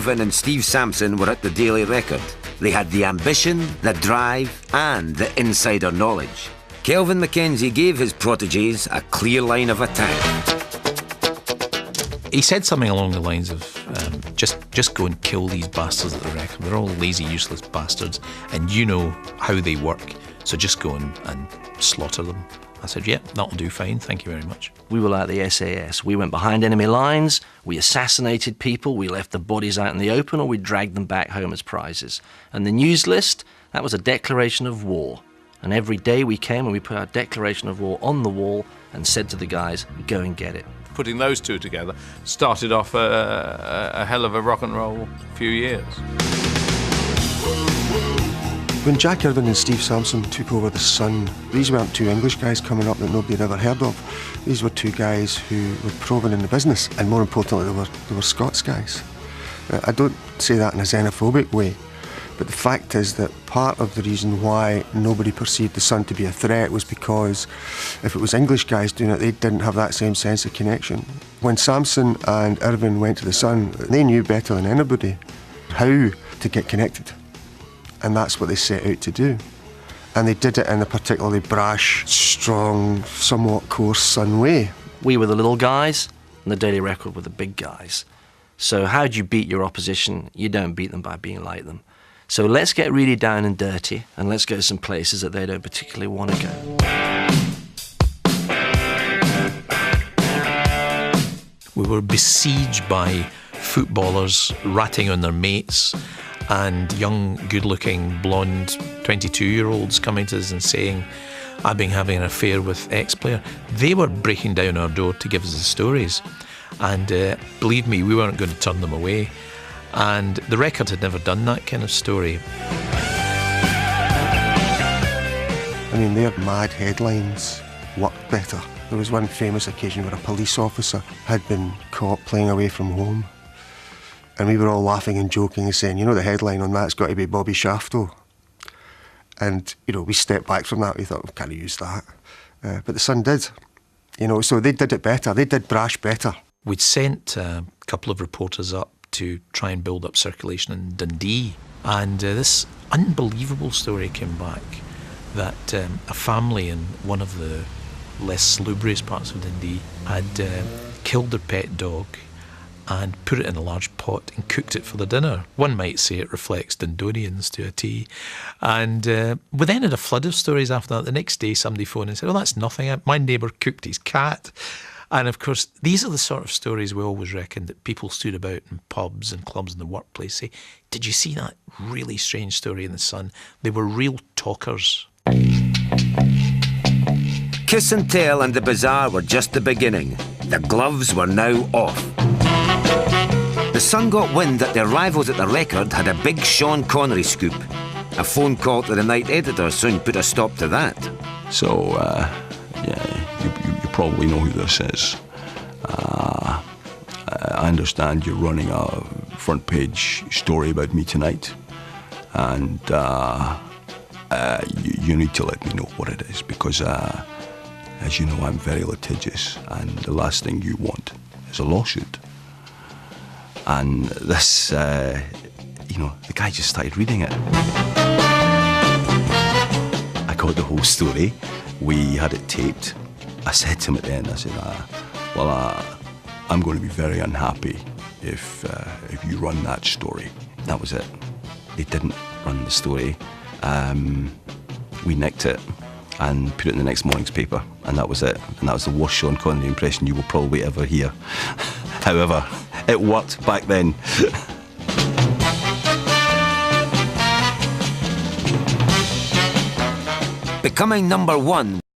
Irvine and Steve Sampson were at the Daily Record. They had the ambition, the drive and the insider knowledge. Kelvin Mackenzie gave his protégés a clear line of attack. He said something along the lines of, just go and kill these bastards at the Record. They're all lazy, useless bastards, and you know how they work, so just go and slaughter them. I said, yeah, that'll do fine, thank you very much. We were like the SAS. We went behind enemy lines, we assassinated people, we left the bodies out in the open, or we dragged them back home as prizes. And the news list, that was a declaration of war. And every day we came and we put our declaration of war on the wall and said to the guys, go and get it. Putting those two together started off a hell of a rock and roll few years. When Jack Irvine and Steve Sampson took over the Sun, these weren't two English guys coming up that nobody had ever heard of. These were two guys who were proven in the business, and more importantly, they were Scots guys. I don't say that in a xenophobic way, but the fact is that part of the reason why nobody perceived the Sun to be a threat was because if it was English guys doing it, they didn't have that same sense of connection. When Sampson and Irvine went to the Sun, they knew better than anybody how to get connected. And that's what they set out to do. And they did it in a particularly brash, strong, somewhat coarse Sun way. We were the little guys, and the Daily Record were the big guys. So how do you beat your opposition? You don't beat them by being like them. So let's get really down and dirty, and let's go to some places that they don't particularly want to go. We were besieged by footballers ratting on their mates, and young, good-looking, blonde 22-year-olds coming to us and saying, I've been having an affair with X player. They were breaking down our door to give us the stories. And believe me, we weren't going to turn them away. And the Record had never done that kind of story. I mean, their mad headlines worked better. There was one famous occasion where a police officer had been caught playing away from home. And we were all laughing and joking and saying, you know, the headline on that's got to be Bobby Shafto. And, you know, we stepped back from that. We thought, we can't use that. But the Sun did. You know, so they did it better. They did brash better. We'd sent a couple of reporters up to try and build up circulation in Dundee. And this unbelievable story came back that a family in one of the less salubrious parts of Dundee had killed their pet dog and put it in a large pot and cooked it for the dinner. One might say it reflects Dundonians to a T. And we then had a flood of stories after that. The next day somebody phoned and said, well, that's nothing. My neighbour cooked his cat. And of course, these are the sort of stories we always reckoned that people stood about in pubs and clubs in the workplace say, did you see that really strange story in the Sun? They were real talkers. Kiss and Tell and the Bazaar were just the beginning. The gloves were now off. The Sun got wind that their rivals at the Record had a big Sean Connery scoop. A phone call to the night editor soon put a stop to that. So, yeah, you probably know who this is. I understand you're running a front page story about me tonight, and you need to let me know what it is, because as you know, I'm very litigious, and the last thing you want is a lawsuit. And this, you know, the guy just started reading it. I got the whole story. We had it taped. I said to him at the end, I said, I'm going to be very unhappy if you run that story. That was it. They didn't run the story. We nicked it and put it in the next morning's paper, and that was it. And that was the worst Sean Connery impression you will probably ever hear. However, it worked back then. Becoming number one